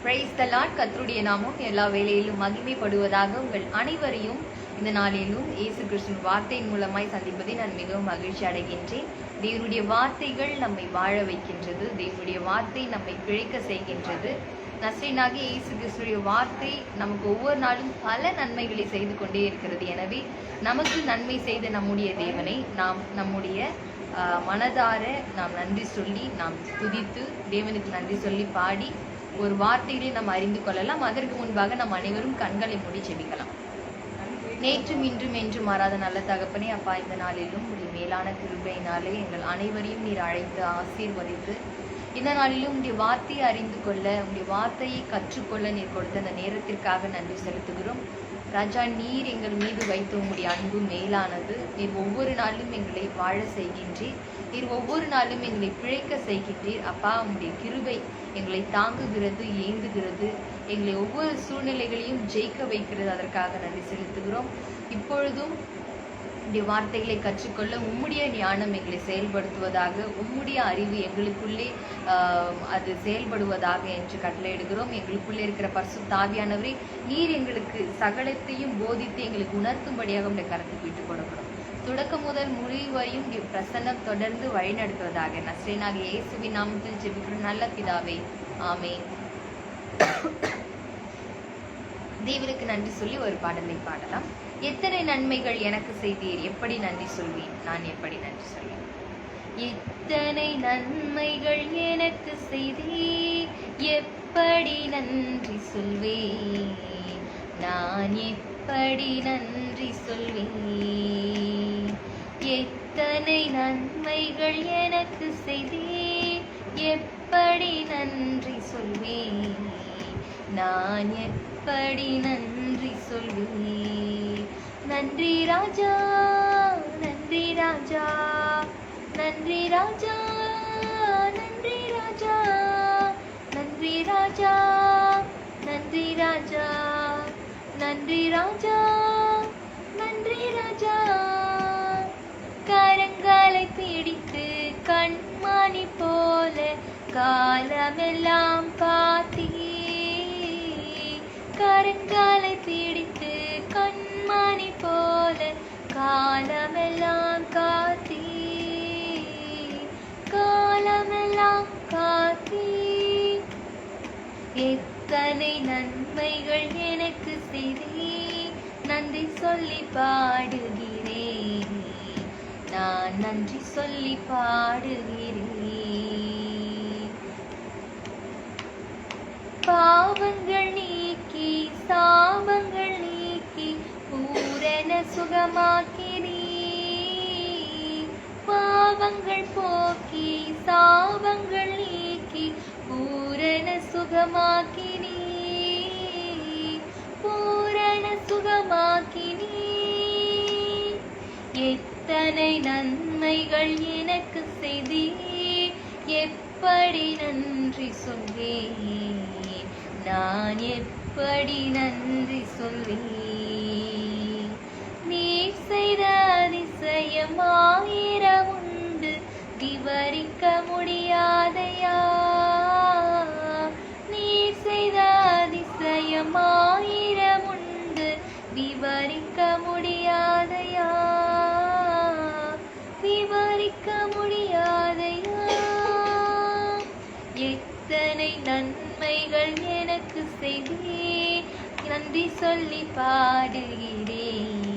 Praise the Lord. கர்த்தருடைய நாமம் எல்லா வேளையிலும் மகிமைப்படுவதாக. உங்கள் அனைவரையும் இந்த நாளிலும் இயேசு கிறிஸ்துவின் வார்த்தையின் மூலமாய் சந்திப்பதை நான் மிகவும் மகிழ்ச்சி அடைகின்றேன். தேவனுடைய வார்த்தைகள் நம்மை வாழ வைக்கின்றது. தேவனுடைய வார்த்தை நம்மை பிழைக்க செய்கின்றது. நசரேயனாகிய இயேசு கிறிஸ்துவின் வார்த்தை நமக்கு ஒவ்வொரு நாளும் பல நன்மைகளை செய்து கொண்டே இருக்கிறது. எனவே நமக்கு நன்மை செய்த நம்முடைய தேவனை நாம் நம்முடைய மனதார நாம் நன்றி சொல்லி, நாம் துதித்து தேவனுக்கு நன்றி சொல்லி பாடி ஒரு வார்த்தைகளை நாம் அறிந்து கொள்ளலாம். அதற்கு முன்பாக நாம் அனைவரும் கண்களை மூடி ஜெபிக்கலாம். நேற்றும் இன்றும் என்றும் மாறாத நல்ல தகப்பனே, அப்பா, இந்த நாளிலும் உடைய மேலான கிருபையினாலே எங்கள் அனைவரையும் நீர் அழைத்து ஆசீர்வதித்து இந்த நாளிலும் உடைய வார்த்தையை அறிந்து கொள்ள, உடைய வார்த்தையை கற்றுக்கொள்ள நீர் கொடுத்த அந்த நேரத்திற்காக நன்றி செலுத்துகிறோம். ராஜா, நீர் எங்கள் மீது வைத்த உங்களுடைய அன்பு மேலானது. நீர் ஒவ்வொரு நாளும் எங்களை வாழ செய்கின்றீர். நீர் ஒவ்வொரு நாளும் எங்களை பிழைக்க செய்கின்றீர். அப்பா, உங்களுடைய கிருபை எங்களை தாங்குகிறது, ஏந்துகிறது, எங்களை ஒவ்வொரு சூழ்நிலைகளையும் ஜெயிக்க வைக்கிறது. அதற்காக நன்றி செலுத்துகிறோம். இப்பொழுதும் உடைய வார்த்தைகளை கற்றுக்கொள்ள உம்முடைய ஞானம் எங்களை செயல்படுத்துவதாக, உம்முடைய அறிவு எங்களுக்குள்ளே அது செயல்படுவதாக என்று கட்டளையிடுகிறோம். எங்களுக்குள்ளே இருக்கிற பரிசுத்த ஆவியானவரே, நீர் எங்களுக்கு சகலத்தையும் போதித்து எங்களுக்கு உணர்த்தும்படியாக உடைய கருத்துக்கு விட்டுக் கொடுக்கிறோம். தொடக்கம் முதல் முடிவு வரையும் பிரசன்னம் தொடர்ந்து வழிநடத்துவதாக. நசரேயனாகிய இயேசுவின் நாமத்தில் ஜெபிக்கிறோம் நல்ல பிதாவே, ஆமென். தேவனுக்கு நன்றி சொல்லி ஒரு பாடலை பாடலாம். எத்தனை நன்மைகள் எனக்கு செய்தீர், எப்படி நன்றி சொல்வேன், நான் எப்படி நன்றி சொல்வேன். எத்தனை நன்மைகள் எனக்கு செய்தீர், எப்படி நன்றி சொல்வேன், நான் எப்படி நன்றி சொல்வேன். எத்தனை நன்மைகள் எனக்கு செய்தீர், எப்படி நன்றி சொல்வேன், நான் எப்படி நன்றி சொல்வேன். நன்றி ராஜா, நன்றி ராஜா, நன்றி ராஜா, நன்றி ராஜா, நன்றி ராஜா, நன்றி ராஜா, நன்றி ராஜா, நன்றி ராஜா. கரங்களை பிடித்து கண்மணி போல காலமெல்லாம் காத்தீர். கரங்களை பிடித்து கண்மணி போல காலமெல்லாம் காத்தீர், காலமெல்லாம் காத்தீர். எத்தனை நன்மைகள் எனக்கு செய்தீர், நன்றி சொல்லி பாடுகிறேன், நான் நன்றி சொல்லி பாடுகிறேன். பாவங்கள் நீக்கி சாபங்கள் நீக்கி பூரண சுகமாக்கினீர். பாவங்கள் போக்கி சாபங்கள் நீக்கி பூரண சுகமாக்கினீர், பூரண சுகமாக்கினீர். எத்தனை நன்மைகள் எனக்கு செய்தீர், எப்படி நன்றி சொல்வேன், நான் எப்படி நன்றி சொல்வேன். நீர் செய்த அதிசயம் ஆயிரம் உண்டு, விவரிக்க முடியாதையா. நீர் செய்த அதிசயம் ஆயிரம் உண்டு, விவரிக்க முடியாதையா, விவரிக்க முடியாதையா. எத்தனை நன்மைகள் எனக்கு செய்தீர், நன்றி சொல்லி பாடுகிறேன்,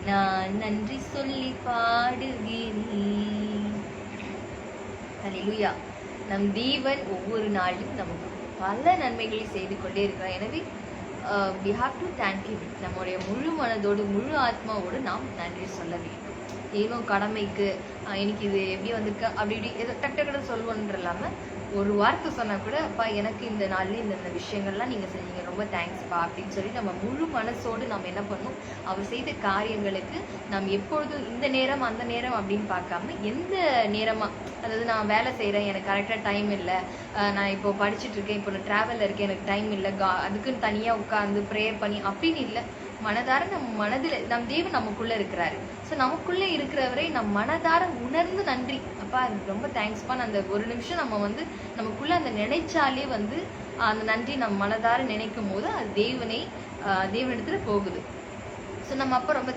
நான் நன்றி சொல்லி பாடுகிறேன். ஹல்லேலூயா. நம் தேவன் ஒவ்வொரு நாளும் நமக்கு பல நன்மைகளை செய்து கொண்டே இருக்கிறார். எனவே we have to thank him. நம்முடைய முழு மனதோடு முழு ஆத்மாவோடு நாம் நன்றி சொல்ல வேண்டும். ஏதோ கடமைக்கு எனக்கு இது எப்படி வந்திருக்கு அப்படி இப்படி ஏதோ டக்கு சொல்வோன்ற இல்லாமல் ஒரு வார்த்தை சொன்னா கூட, அப்பா, எனக்கு இந்த நாள்ல இந்த விஷயங்கள்லாம் நீங்க செஞ்சீங்க, ரொம்ப தேங்க்ஸ்ப்பா அப்படின்னு சொல்லி நம்ம முழு மனசோடு நம்ம என்ன பண்ணணும், அவர் செய்த காரியங்களுக்கு நாம் எப்பொழுதும் இந்த நேரம் அந்த நேரம் அப்படின்னு பார்க்காம எந்த நேரமா, அதாவது நான் வேலை செய்கிறேன், எனக்கு கரெக்டாக டைம் இல்லை, நான் இப்போ படிச்சுட்டு இருக்கேன், இப்போ நான் ட்ராவலில் இருக்கேன், எனக்கு டைம் இல்லை, அதுக்குன்னு தனியாக உட்காந்து ப்ரேயர் பண்ணி அப்படின்னு இல்லை. மனதார நம்ம மனதில் நம் தேவன் நமக்குள்ளே இருக்கிறாரு. ஸோ நமக்குள்ளே இருக்கிறவரை நம் மனதார உணர்ந்து நன்றி அப்பா, ரொம்ப தேங்க்ஸ்ப்பா, அந்த ஒரு நிமிஷம் நம்ம நமக்குள்ளே அந்த நினைச்சாலே அந்த நன்றி நம்ம மனதார நினைக்கும் போது அது தேவனிடத்துல போகுது. ஸோ நம்ம அப்போ ரொம்ப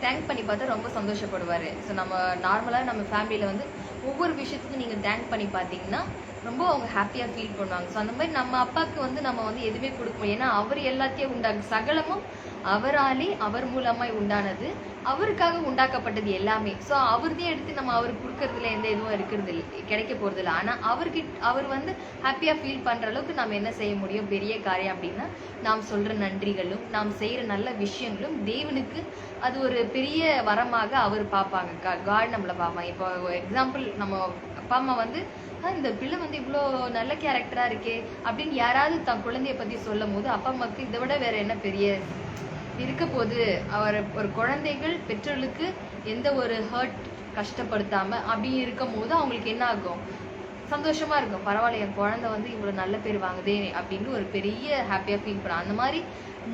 தேங்க் பண்ணி பார்த்தா ரொம்ப சந்தோஷப்படுவார். ஸோ நம்ம நார்மலாக நம்ம ஃபேமிலியில் வந்து ஒவ்வொரு விஷயத்துக்கும் நீங்கள் தேங்க் பண்ணி பார்த்தீங்கன்னா ரொம்ப அவங்க ஹாப்பியாக ஃபீல் பண்ணுவாங்க. ஸோ அந்த மாதிரி நம்ம அப்பாவுக்கு வந்து நம்ம வந்து எதுவுமே கொடுக்கணும். ஏன்னா அவர் எல்லாத்தையும் சகலமும் அவராலே அவர் மூலமாய் உண்டானது, அவருக்காக உண்டாக்கப்பட்டது எல்லாமே. ஸோ அவர்தான் எடுத்து நம்ம அவருக்கு கொடுக்கறதுல எந்த இதுவும் இருக்கிறது இல்லை, கிடைக்க போகிறது இல்லை. ஆனால் அவர் வந்து ஹாப்பியாக ஃபீல் பண்ணுற அளவுக்கு நம்ம என்ன செய்ய முடியும் பெரிய காரியம் அப்படின்னா, நாம் சொல்கிற நன்றிகளும் நாம் செய்கிற நல்ல விஷயங்களும் தேவனுக்கு அது ஒரு பெரிய வரமாக அவர் பார்ப்பாங்க. காட் நம்மளை பார்ப்பாங்க. இப்போ எக்ஸாம்பிள், நம்ம அப்பா அம்மா வந்து இந்த பிள்ளை வந்து இவ்வளோ நல்ல கேரக்டராக இருக்கே அப்படின்னு யாராவது தன் குழந்தைய பற்றி சொல்லும் போது அப்பா அம்மாவுக்கு இதை விட வேற என்ன பெரிய இருக்க போது. ஒரு குழந்தைகள் பெற்றோர்களுக்கு எந்த ஒரு ஹர்ட் கஷ்டப்படுத்தாம அப்படி இருக்கும் போது அவங்களுக்கு என்ன ஆகும், சந்தோஷமா இருக்கும். பரவாயில்ல, என் குழந்தை வந்து இவ்வளவு நல்ல பேர் வாங்குதே அப்படின்னு ஒரு பெரிய ஹாப்பியா ஃபீல் பண்ணும். அந்த மாதிரி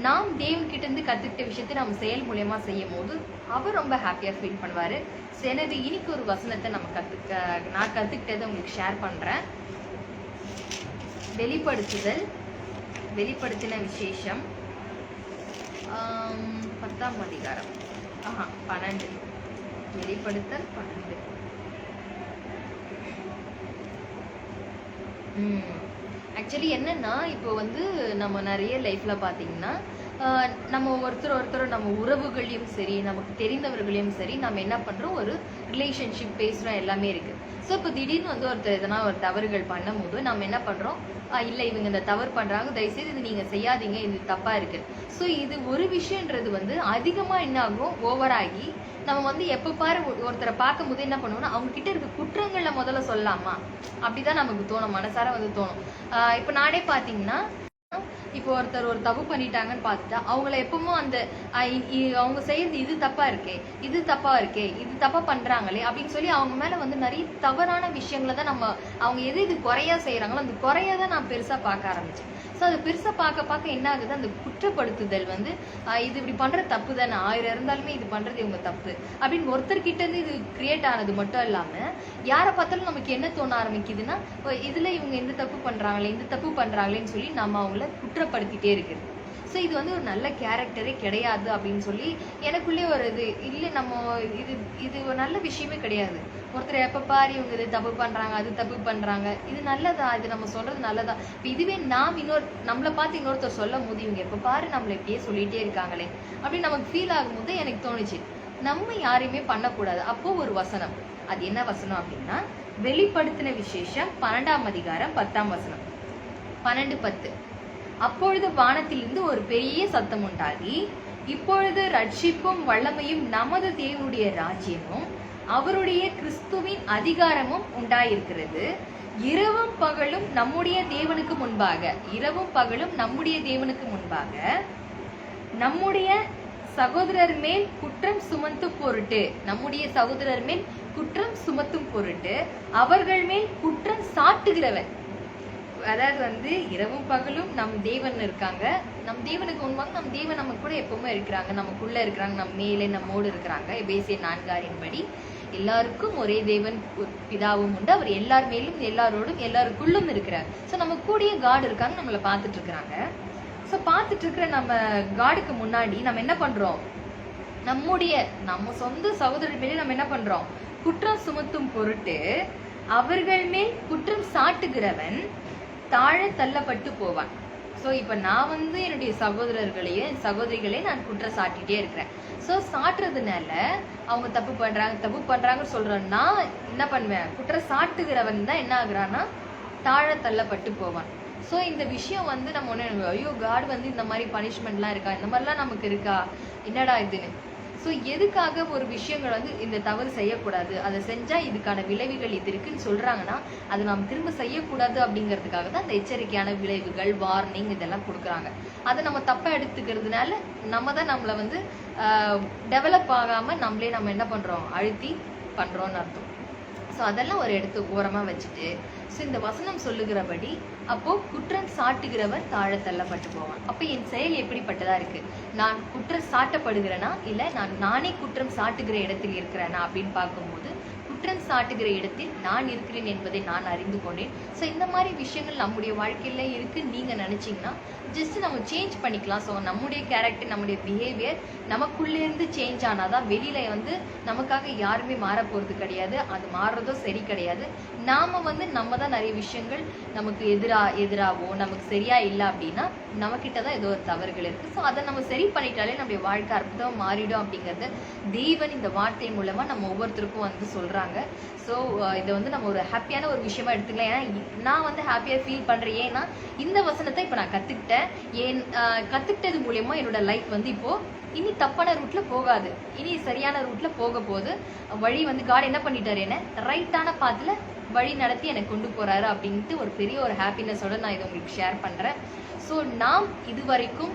நாம் தேவன்கிட்ட இருந்து கத்துக்கிட்ட விஷயத்தை நம்ம செயல் மூலியமா செய்யும் போது அவர் ரொம்ப ஹாப்பியா ஃபீல் பண்ணுவாரு. எனது இன்னைக்கு ஒரு வசனத்தை நான் கத்துக்கிட்டதை உங்களுக்கு ஷேர் பண்றேன். வெளிப்படுத்தின விசேஷம் 10ஆம் அதிகாரம் 12. வெளிப்படுத்தல் 12. ஆக்சுவலி என்னன்னா, இப்போ வந்து நம்ம நிறைய லைஃப்ல பாத்தீங்கன்னா நம்ம ஒருத்தர் நம்ம உறவுகளையும் சரி, நமக்கு தெரிந்தவர்களையும் சரி, நம்ம என்ன பண்றோம், ஒரு ரிலேஷன்ஷிப் பேசுறோம், எல்லாமே இருக்கு. ஸோ இப்போ திடீர்னு வந்து எதனா ஒரு தவறுகள் பண்ணும் போது நம்ம என்ன பண்றோம், இல்லை இவங்க இந்த தவறு பண்றாங்க, தயவுசெய்து இது நீங்க செய்யாதீங்க, இது தப்பா இருக்கு. ஸோ இது ஒரு விஷயம்ன்றது வந்து அதிகமா என்ன ஆகும், ஓவர் ஆகி நம்ம வந்து எப்ப பாரு ஒருத்தரை பார்க்கும் போது என்ன பண்ணுவோம்னா அவங்க கிட்ட இருக்க குற்றங்களை முதல்ல சொல்லலாமா அப்படிதான் நமக்கு தோணும், மனசார வந்து தோணும். இப்போ நானே பாத்தீங்கன்னா, இப்போ ஒருத்தர் ஒரு தப்பு பண்ணிட்டாங்கன்னு பார்த்துட்டா அவங்கள எப்பவும் அந்த அவங்க செய்யறது இது தப்பா இருக்கே, இது தப்பா பண்றாங்களே அப்படின்னு சொல்லி அவங்க மேல வந்து நிறைய தவறான விஷயங்களை தான் அவங்க எது குறையா செய்யறாங்களோ அந்த குறையதான் நான் பெருசா பார்க்க ஆரம்பிச்சேன். ஸோ அது பெருசா பார்க்க என்ன ஆகுது, அந்த குற்றப்படுத்துதல் வந்து இது இப்படி பண்ற தப்பு தானே, 1000 இருந்தாலுமே இது பண்றது இவங்க தப்பு அப்படின்னு ஒருத்தர்கிட்ட இருந்து இது கிரியேட் ஆனது மட்டும் இல்லாம யாரை பார்த்தாலும் நமக்கு என்ன தோண ஆரம்பிக்குதுன்னா, இதுல இவங்க இந்த தப்பு பண்றாங்களேன்னு சொல்லி நம்ம அவங்கள குற்றப்படுத்திட்டே இருக்குது. ஸோ இது வந்து ஒரு நல்ல கேரக்டரே கிடையாது அப்படின்னு சொல்லி எனக்குள்ளே ஒரு இது இல்லை, நம்ம இது ஒரு நல்ல விஷயமே கிடையாது. ஒருத்தர் எப்ப பாரு இவங்க இது தப்பு பண்றாங்க, அது தப்பு பண்றாங்க, இது நல்லதா, இது நம்ம சொல்றது நல்லதா? இதுவே நாம் நம்மளை பார்த்து இன்னொருத்தர் சொல்லும் போது இவங்க எப்ப பாரு நம்மளை இப்படியே சொல்லிட்டே இருக்காங்களே அப்படின்னு நமக்கு ஃபீல் ஆகும்போது எனக்கு தோணுச்சு, நம்ம யாரையுமே பண்ணக்கூடாது. அப்போ ஒரு வசனம், அது என்ன வசனம் அப்படின்னா, வெளிப்படுத்தின விசேஷம் 12ஆம் அதிகாரம் 10ஆம் வசனம், 12:10. அப்பொழுது வானத்திலிருந்து ஒரு பெரிய சத்தம் உண்டாகி, இப்பொழுது ரட்சிப்பும் வல்லமையும் நமது தேவனுடைய ராஜ்யமும் அவருடைய கிறிஸ்துவின் அதிகாரமும் உண்டாயிருக்கிறது. இரவும் பகலும் நம்முடைய தேவனுக்கு முன்பாக நம்முடைய சகோதரர் மேல் குற்றம் சுமத்தும் பொருட்டு அவர்கள் மேல் குற்றம் சாட்டுகிறவன். அதாவது வந்து இரவும் பகலும் நம் தேவன் இருக்காங்க, நம் தேவனுக்கு முன்பாக நம் தேவன் நம்ம கூட எப்பவுமே இருக்கிறாங்க, நமக்குள்ள இருக்கிறாங்க, நம்ம மேலே நம்மோடு இருக்கிறாங்க. எபேசியர் 4:6 படி எல்லாருக்கும் ஒரே தேவன் பிதாவும் உண்டு, அவர் எல்லார் மேலும் எல்லாரோடும் எல்லாருக்குள்ளும் இருக்கிறார். ஸோ நம்ம கூடிய காட் இருக்காங்க, நம்மளை பார்த்துட்டு இருக்கிறாங்க. ஸோ பார்த்துட்டு இருக்கிற நம்ம காடுக்கு முன்னாடி நம்ம என்ன பண்றோம், நம்ம சொந்த சகோதரர் மேலே நம்ம என்ன பண்றோம், குற்றம் சுமத்தும் பொருட்டு அவர்கள் மேல் குற்றம் சாட்டுகிறவன் தாழ தள்ளப்பட்டு போவான். ஸோ இப்போ நான் வந்து என்னுடைய சகோதரிகளையும் நான் குற்றம் சாட்டிட்டே இருக்கிறேன். ஸோ சாட்டுறதுனால அவங்க தப்பு பண்றாங்கன்னு சொல்றேன், நான் என்ன பண்ணுவேன், குற்றம் சாட்டுகிறவன் தான் என்ன ஆகுறான்னா தாழ தள்ளப்பட்டு போவான். ஸோ இந்த விஷயம் வந்து நம்ம ஒன்று, ஐயோ காட் வந்து இந்த மாதிரி பனிஷ்மெண்ட்லாம் இருக்கா, இந்த மாதிரிலாம் நமக்கு இருக்கா, என்னடா இதுன்னு. ஸோ எதுக்காக ஒரு விஷயங்கள் வந்து இந்த தவறு செய்யக்கூடாது, அதை செஞ்சா இதுக்கான விளைவுகள் இது இருக்குன்னு சொல்றாங்கன்னா அதை நாம் திரும்ப செய்யக்கூடாது அப்படிங்கிறதுக்காக தான் இந்த எச்சரிக்கையான விளைவுகள், வார்னிங் இதெல்லாம் கொடுக்குறாங்க. அதை நம்ம தப்பா எடுத்துக்கிறதுனால நம்ம தான் நம்மளை வந்து டெவலப் ஆகாம நம்ம என்ன பண்றோம், அழுத்தி பண்றோம்னு அர்த்தம். ஸோ அதெல்லாம் ஒரு ஓரமா வச்சுட்டு, ஸோ இந்த வசனம் சொல்லுகிறபடி அப்போ குற்றம் சாட்டுகிறவர் தாழ தள்ளப்பட்டு போவான். அப்போ என் செயல் எப்படிப்பட்டதா இருக்கு, நான் குற்றம் சாட்டப்படுகிறேனா இல்லை நானே குற்றம் சாட்டுகிற இடத்தில் இருக்கிறேனா அப்படின்னு பார்க்கும்போது குற்றம் சாட்டுகிற இடத்தில் நான் இருக்கிறேன் என்பதை நான் அறிந்து கொண்டேன். ஸோ இந்த மாதிரி விஷயங்கள் நம்முடைய வாழ்க்கையில இருக்குன்னு நீங்க நினைச்சீங்கன்னா ஜஸ்ட் நம்ம சேஞ்ச் பண்ணிக்கலாம். ஸோ நம்முடைய கேரக்டர், நம்முடைய பிஹேவியர் நமக்குள்ளேருந்து சேஞ்ச் ஆனாதான் வெளியில வந்து நமக்காக யாருமே மாற போறது கிடையாது. அது மாறுறதோ சரி கிடையாது. நாம வந்து நம்ம தான் நிறைய விஷயங்கள் நமக்கு எதிராவோ நமக்கு சரியா இல்லை அப்படின்னா நம்ம கிட்டதான் ஏதோ ஒரு தவறுகள் இருக்கு. ஸோ அதை நம்ம சரி பண்ணிட்டாலே நம்முடைய வாழ்க்கை அற்புதம் மாறிடும் அப்படிங்கறது தேவன் இந்த வார்த்தை மூலமா நம்ம ஒவ்வொருத்தருக்கும் வந்து சொல்றாங்க. ஸோ இதை வந்து நம்ம ஒரு ஹாப்பியான ஒரு விஷயமா எடுத்துக்கலாம். ஏன்னா நான் வந்து ஹாப்பியா ஃபீல் பண்றேன். ஏன்னா இந்த வசனத்தை இப்போ நான் கத்துக்கிட்டேன். கத்துக்கிட்டது மூலியமா என்னோட லைஃப் வந்து இப்போ இனி தப்பான ரூட்ல போகாது, இனி சரியான ரூட்ல போக போகுது. வழி வந்து காட் என்ன பண்ணிட்டாரு, என்ன ரைட்டான பாத்துல வழி நடத்தி எனக்கு கொண்டு போறாரு அப்படின்ட்டு ஒரு பெரிய ஒரு ஹாப்பினஸோட நான் இதை உங்களுக்கு ஷேர் பண்றேன். ஸோ நாம் இதுவரைக்கும்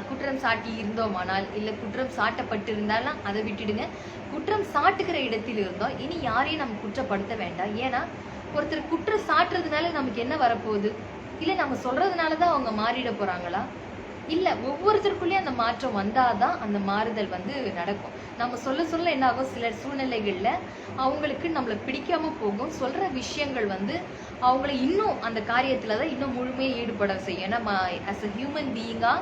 குற்றம் சாட்டி இருந்தோமானால் இல்லை குற்றம் சாட்டப்பட்டு இருந்தாலும் அதை விட்டுடுங்க. குற்றம் சாட்டுகிற இடத்தில் இருந்தோம், இனி யாரையும் நம்ம குற்றப்படுத்த வேண்டாம். ஏன்னா ஒருத்தர் குற்றம் சாட்டுறதுனால நமக்கு என்ன வரப்போகுது, இல்லை நம்ம சொல்றதுனாலதான் அவங்க மாறிட போறாங்களா? இல்ல, ஒவ்வொருத்தருக்குள்ளேயும் அந்த மாற்றம் வந்தாதான் அந்த மாறுதல் வந்து நடக்கும். நம்ம சொல்ல என்ன ஆகும், சில சூழ்நிலைகள்ல அவங்களுக்கு நம்மளை பிடிக்காம போகும். சொல்ற விஷயங்கள் வந்து அவங்களை இன்னும் அந்த காரியத்துலதான் இன்னும் முழுமையை ஈடுபட செய்யும். நம்ம ஆஸ் அ ஹியூமன் பீயிங்கா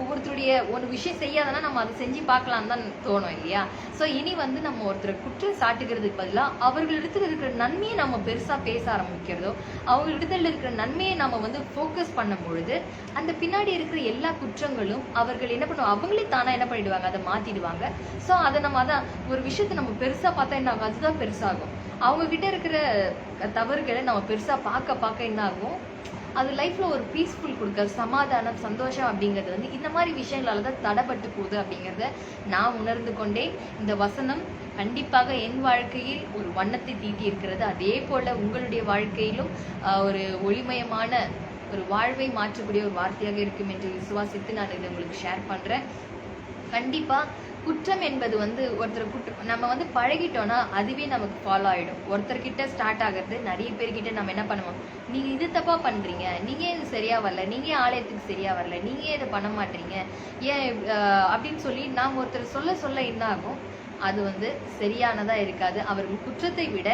ஒவ்வொருத்தருடைய ஒரு விஷயம் செய்யாதனா நம்ம அதை செஞ்சு பார்க்கலான்னு தான் தோணும் இல்லையா? ஸோ இனி வந்து நம்ம ஒருத்தரை குற்றம் சாட்டுகிறதுக்கு பதிலாக அவர்களிடத்துல இருக்கிற நன்மையை நம்ம பெருசா பேச ஆரம்பிக்கிறதோ, அவர்களிடத்துல இருக்கிற நன்மையை நம்ம வந்து ஃபோக்கஸ் பண்ணும் பொழுது அந்த பின்னாடி இருக்கிற எல்லா குற்றங்களும் அவர்கள் என்ன பண்ணுவாங்க, அவங்களே தானா என்ன பண்ணிடுவாங்க, அதை மாத்திடுவாங்க. ஸோ அதை நம்ம அதான் ஒரு விஷயத்த நம்ம பெருசா பார்த்தா என்ன ஆகும், அதுதான் பெருசாகும். அவங்க கிட்ட இருக்கிற தவறுகளை நம்ம பெருசா பார்க்க என்ன ஆகும், அது லைஃப்ல ஒரு பீஸ்ஃபுல் கொடுக்க சமாதானம், சந்தோஷம் அப்படிங்கிறது வந்து இந்த மாதிரி விஷயங்களால தான் தடைப்பட்டு போகுது அப்படிங்கிறத நான் உணர்ந்து கொண்டேன். இந்த வசனம் கண்டிப்பாக என் வாழ்க்கையில் ஒரு வண்ணத்தை தீட்டி இருக்கிறது. அதே போல உங்களுடைய வாழ்க்கையிலும் ஒரு ஒளிமயமான ஒரு வாழ்வை மாற்றக்கூடிய ஒரு வார்த்தையாக இருக்கும் என்று விசுவாசித்து நான் இதை உங்களுக்கு ஷேர் பண்றேன். கண்டிப்பா குற்றம் என்பது வந்து ஒருத்தர் நம்ம வந்து பழகிட்டோம்னா அதுவே நமக்கு ஃபாலோ ஆயிடும். ஒருத்தர்கிட்ட ஸ்டார்ட் ஆகிறது, நிறைய பேர்கிட்ட நம்ம என்ன பண்ணுவோம், நீங்க இது தப்பா பண்றீங்க, நீங்க இது சரியா வரல, நீங்க ஆலயத்துக்கு சரியா வரல, நீங்க இதை பண்ண மாட்டீங்க ஏன் அப்படின்னு சொல்லி நாம் ஒருத்தர் சொல்ல என்ன ஆகும், அது வந்து சரியானதா இருக்காது. அவர்கள் குற்றத்தை விட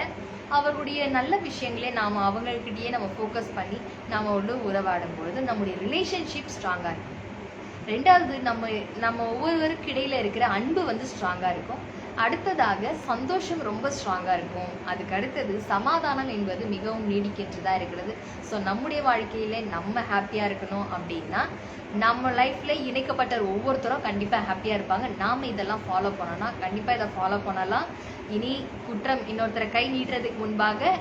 அவர்களுடைய நல்ல விஷயங்களே நாம அவங்ககிட்டயே நம்ம ஃபோக்கஸ் பண்ணி நாம உறவாடும் பொழுது நம்முடைய ரிலேஷன்ஷிப் ஸ்ட்ராங்கா இருக்கும். ரெண்டாவது நம்ம ஒவ்வொருவருக்கு இடையில இருக்கிற அன்பு வந்து ஸ்ட்ராங்கா இருக்கும். அடுத்ததாக சந்தோஷம் ரொம்ப ஸ்ட்ராங்கா இருக்கும். அதுக்கு அடுத்தது சமாதானம் என்பது மிகவும் நீடிக்கின்றதா இருக்கிறது. ஸோ நம்முடைய வாழ்க்கையில நம்ம ஹாப்பியா இருக்கணும் அப்படின்னா நம்ம லைஃப்ல இணைக்கப்பட்ட ஒவ்வொருத்தரும் கண்டிப்பா ஹாப்பியா இருப்பாங்க. நாம இதெல்லாம் ஃபாலோ பண்ணோம்னா கண்டிப்பா இதை ஃபாலோ பண்ணலாம். இனி குற்றம் இன்னொருத்தரை கை நீட்டுறதுக்கு முன்பாக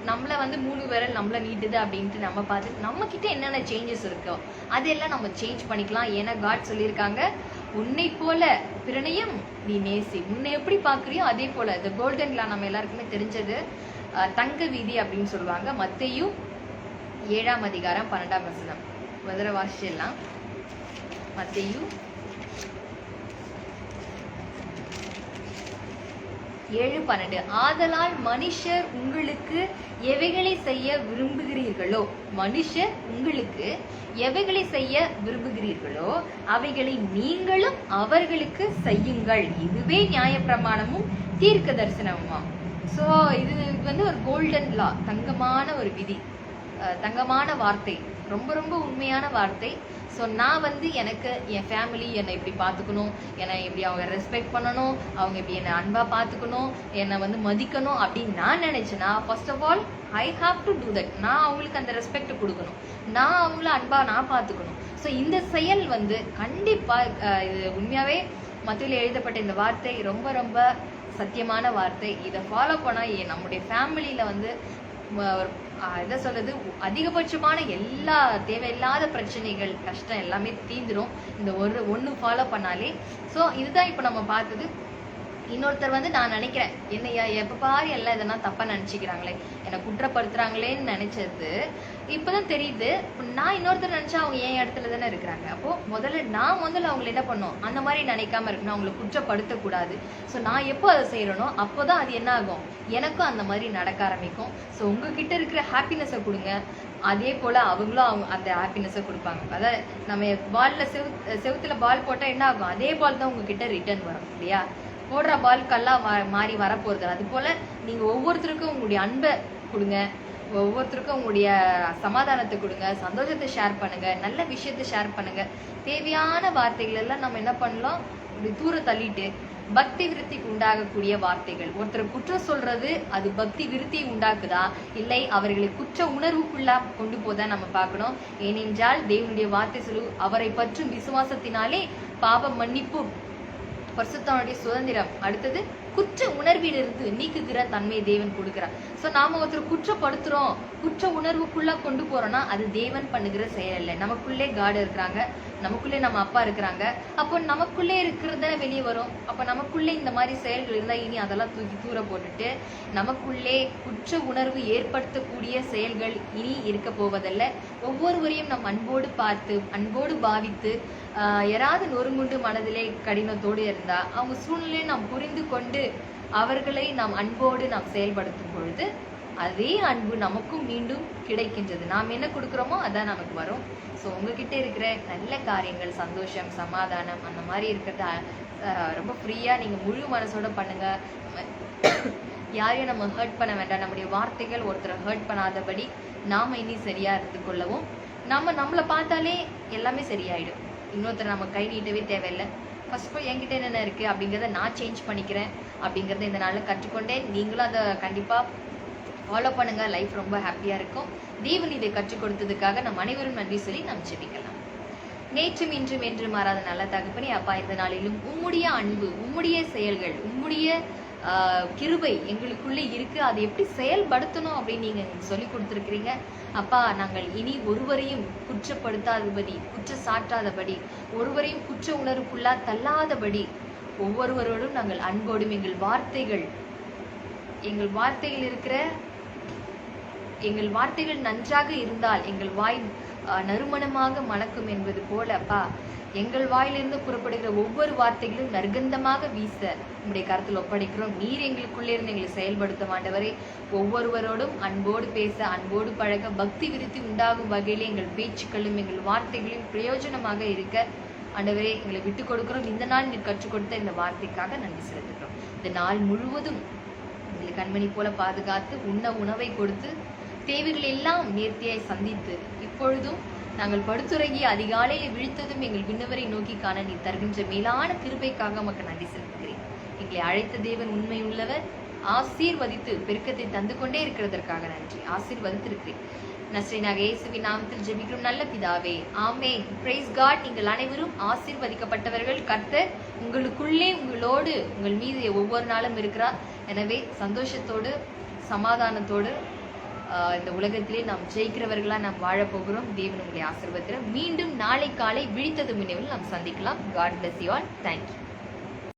நம்மள வந்து 3 விரல் நம்மள நீட்டுது அப்படின்ட்டு நம்ம பார்த்து நம்ம கிட்ட என்னென்ன சேஞ்சஸ் இருக்கோ அதெல்லாம் நம்ம சேஞ்ச் பண்ணிக்கலாம். ஏன்னா காட் சொல்லியிருக்காங்க, உன்னை போல பிறனையும் நீ நேசி. உன்னை எப்படி பாக்குறியோ அதே போல. இந்த கோல்டன் லா நம்ம எல்லாருக்குமே தெரிஞ்சது, தங்க வீதி அப்படின்னு சொல்லுவாங்க. மத்தேயு 7ஆம் அதிகாரம் 12ஆம் வசனம் முதல்ல வாசிச்சிடலாம். மத்தேயு 7:12. ஆதலால் மனுஷர் உங்களுக்கு எவைகளை செய்ய விரும்புகிறீர்களோ, மனுஷர் உங்களுக்கு எவைகளை செய்ய விரும்புகிறீர்களோ அவைகளை நீங்களும் அவர்களுக்கு செய்யுங்கள். இதுவே நியாயப்பிரமாணமும் தீர்க்க தரிசனமும். ஸோ இது வந்து ஒரு கோல்டன் லா, தங்கமான ஒரு விதி, தங்கமான வார்த்தை, ரொம்ப ரொம்ப உண்மையான வார்த்தை. ஸோ நான் வந்து எனக்கு என் ஃபேமிலி என்னை இப்படி பார்த்துக்கணும், என்னை இப்படி அவங்க ரெஸ்பெக்ட் பண்ணணும், அவங்க இப்படி என்னை அன்பாக பார்த்துக்கணும், என்னை வந்து மதிக்கணும் அப்படின்னு நான் நினைச்சேன்னா first of all I have to do that. நான் அவங்களுக்கு அந்த ரெஸ்பெக்ட் கொடுக்கணும், நான் அவங்கள அன்பாக நான் பார்த்துக்கணும். ஸோ இந்த செயல் வந்து கண்டிப்பாக இது உண்மையாகவே மத்தியில் எழுதப்பட்ட இந்த வார்த்தை ரொம்ப ரொம்ப சத்தியமான வார்த்தை. இதை ஃபாலோ பண்ணால் நம்முடைய ஃபேமிலியில் வந்து என்ன சொல்றது, அதிகபட்சமான எல்லா தேவையில்லாத பிரச்சனைகள், கஷ்டம் எல்லாமே தீந்துரும் இந்த ஒன்று ஃபாலோ பண்ணாலே. ஸோ இதுதான் இப்போ நம்ம பார்த்தது. இன்னொருத்தர் வந்து நான் நினைக்கிறேன் என்னையா எப்ப பாரு எல்லாம் இதெல்லாம் தப்பா நினைச்சுக்கிறாங்களே, என்னை குற்றப்படுத்துறாங்களேன்னு நினைச்சது இப்பதான் தெரியுது. நான் இன்னொருத்தர் நினைச்சா அவங்க என் இடத்துல தானே இருக்கிறாங்க. அப்போ நான் முதல்ல அவங்களை என்ன பண்ணும், அந்த மாதிரி நினைக்காம இருக்கணும், அவங்களை குற்றப்படுத்த கூடாது. ஸோ நான் எப்போ அதை செய்யறனோ அப்போதான் அது என்ன ஆகும், எனக்கும் அந்த மாதிரி நடக்க ஆரம்பிக்கும். ஸோ உங்ககிட்ட இருக்கிற ஹாப்பினஸை கொடுங்க, அதே போல அவங்களும் அவங்க அந்த ஹாப்பினஸை கொடுப்பாங்க. அதாவது நம்ம பால்ல செவுத்துல பால் போட்டா என்ன ஆகும், அதே பால் தான் உங்ககிட்ட ரிட்டர்ன் வரும் இல்லையா? போடுற பால் கல்லா மாறி வரப்போறது. அது போல நீங்க ஒவ்வொருத்தருக்கும் உங்களுடைய அன்பை கொடுங்க, ஒவ்வொருத்தருக்கும் உங்களுடைய சமாதானத்தை கொடுங்க, சந்தோஷத்தை ஷேர் பண்ணுங்க, நல்ல விஷயத்தை ஷேர் பண்ணுங்க. தேவையான வார்த்தைகள் எல்லாம் நம்ம என்ன பண்ணலாம், இப்படி தூர தள்ளிட்டு பக்தி விருத்திக்கு உண்டாகக்கூடிய வார்த்தைகள். ஒருத்தர் குற்றம் சொல்றது அது பக்தி விருத்தியை உண்டாக்குதா, இல்லை அவர்களை குற்ற உணர்வுக்குள்ளா கொண்டு போதா நம்ம பார்க்கணும். ஏனென்றால் தேவனுடைய வார்த்தை சொல்லு, அவரை பற்றும் விசுவாசத்தினாலே பாவ மன்னிப்பு, பரிசுத்தனுடைய சுதந்திரம், அடுத்தது குற்ற உணர்விலிருந்து நீக்குகிற தன்மை தேவன் கொடுக்கிறார். சோ நாம ஒருத்தர் குற்றப்படுத்துறோம், குற்ற உணர்வுக்குள்ள கொண்டு போறோம்னா அது தேவன் பண்ணுகிற செயல் இல்லை. நமக்குள்ளே காட் இருக்கிறாங்க, நமக்குள்ளே நம்ம அப்பா இருக்கிறாங்க. அப்போ நமக்குள்ளே இருக்கிறத வெளியே வரும். அப்ப நமக்குள்ளே இந்த மாதிரி செயல்கள் இருந்தா இனி அதெல்லாம் தூக்கி தூர போட்டுட்டு நமக்குள்ளே குற்ற உணர்வு ஏற்படுத்தக்கூடிய செயல்கள் இனி இருக்க போவதல்ல. ஒவ்வொருவரையும் நம் அன்போடு பார்த்து, அன்போடு பாவித்து, யாராவது நொறுங்குண்டு மனதிலே கடினத்தோடு இருந்தா அவங்க சூழ்நிலையை நாம் புரிந்து கொண்டு அவர்களை நாம் அன்போடு நாம் செயல்படுத்தும் பொழுது அதே அன்பு நமக்கும் மீண்டும் கிடைக்கின்றது. நாம் என்ன கொடுக்குறோமோ அதான் நமக்கு வரும். ஸோ உங்ககிட்ட இருக்கிற நல்ல காரியங்கள், சந்தோஷம், சமாதானம், அந்த மாதிரி இருக்கிறத ரொம்ப ஃப்ரீயா நீங்க முழு மனசோட பண்ணுங்க. யாரையும் நம்ம ஹர்ட் பண்ண வேண்டாம். நம்முடைய வார்த்தைகள் ஒருத்தரை ஹர்ட் பண்ணாதபடி நாம இனி சரியா இருந்து கொள்ளவும். நம்மளை பார்த்தாலே எல்லாமே சரியாயிடும். இன்னொருத்தர் நம்ம கை நீட்டவே தேவையில்லை. ஃபர்ஸ்ட் ஆஃப் ஆல் என்கிட்ட என்னென்ன இருக்குது அப்படிங்கிறத நான் சேஞ்ச் பண்ணிக்கிறேன் அப்படிங்கிறத இந்த நாளில் கற்றுக்கொண்டேன். நீங்களும் அதை கண்டிப்பாக ஃபாலோ பண்ணுங்க. லைஃப் ரொம்ப ஹாப்பியாக இருக்கும். தேவன் இதை கற்றுக் கொடுத்ததுக்காக நம் அனைவரும் நன்றி சொல்லி நாம் ஜெபிக்கலாம். நேற்றும் இன்றும் என்று மாறாத நல்ல தகப்பனே, அப்பா இந்த நாளிலும் உம்முடைய அன்பு, உம்முடைய செயல்கள், உம்முடைய கிருபை எங்களுக்குள்ளே இருக்கு. அதை எப்படி செயல்படுத்தணும் அப்படின்னு நீங்க சொல்லி கொடுத்துருக்கிறீங்க. அப்பா, நாங்கள் இனி ஒருவரையும் குற்றப்படுத்தாதபடி, குற்ற சாட்டாதபடி, ஒருவரையும் குற்ற உணர்வுக்குள்ளா தள்ளாதபடி, ஒவ்வொருவரோடும் நாங்கள் அன்போடும் எங்கள் வார்த்தைகள் இருக்கிற எங்கள் வார்த்தைகள் நன்றாக இருந்தால் எங்கள் வாய் நறுமணமாக மணக்கும் என்பது போல அப்பா, எங்கள் வாயிலிருந்து புறப்படுகிற ஒவ்வொரு வார்த்தைகளும் நற்கந்தமாக வீச உங்களுடைய கருத்தில் ஒப்படைக்கிறோம். நீர் எங்களுக்குள்ளே இருந்து எங்களை செயல்படுத்த ஆண்டவரே. ஒவ்வொருவரோடும் அன்போடு பேச, அன்போடு பழக, பக்தி விருத்தி உண்டாகும் வகையிலே எங்கள் பேச்சுக்களும் எங்கள் வார்த்தைகளும் பிரயோஜனமாக இருக்க ஆண்டவரே எங்களை விட்டு கொடுக்கிறோம். இந்த நாள் நீர் கற்றுக் கொடுத்த இந்த வார்த்தைக்காக நன்றி செலுத்துகிறோம். இந்த நாள் முழுவதும் எங்களை கண்மணி போல பாதுகாத்து, உணவை கொடுத்து, தேவைகள் எல்லாம் நேர்த்தியாய் சந்தித்து, இப்பொழுதும் நாங்கள் படுத்துறங்கி அதிகாலையில் விழித்ததும் எங்கள் விண்ணவரை நோக்கி காண நீ தருகின்ற மேலான கிருபைக்காக நமக்கு நன்றி செலுத்துகிறேன். எங்களை அழைத்த தேவன் உண்மை உள்ளவர். ஆசீர்வதித்து பெருக்கத்தை தந்து கொண்டே இருக்கிறதற்காக நன்றி. ஆசீர்வதித்திருக்கிறேன். நஸ்ரீனாக இயேசுவின் நாமத்தில் ஜெபிக்கிறோம் நல்ல பிதாவே, ஆமென். Price God. நீங்கள் அனைவரும் ஆசீர்வதிக்கப்பட்டவர்கள். கர்த்தர் உங்களுக்குள்ளே, உங்களோடு, உங்கள் மீது ஒவ்வொரு நாளும் இருக்கிறார். எனவே சந்தோஷத்தோடு, சமாதானத்தோடு இந்த உலகத்திலே நாம் ஜெயிக்கிறவர்களா நாம் வாழப்போகிறோம். தேவன் உங்களை ஆசீர்வதிக்கிறார். மீண்டும் நாளை காலை விழித்தது முன்னேவில் நாம் சந்திக்கலாம். God bless you all. Thank you.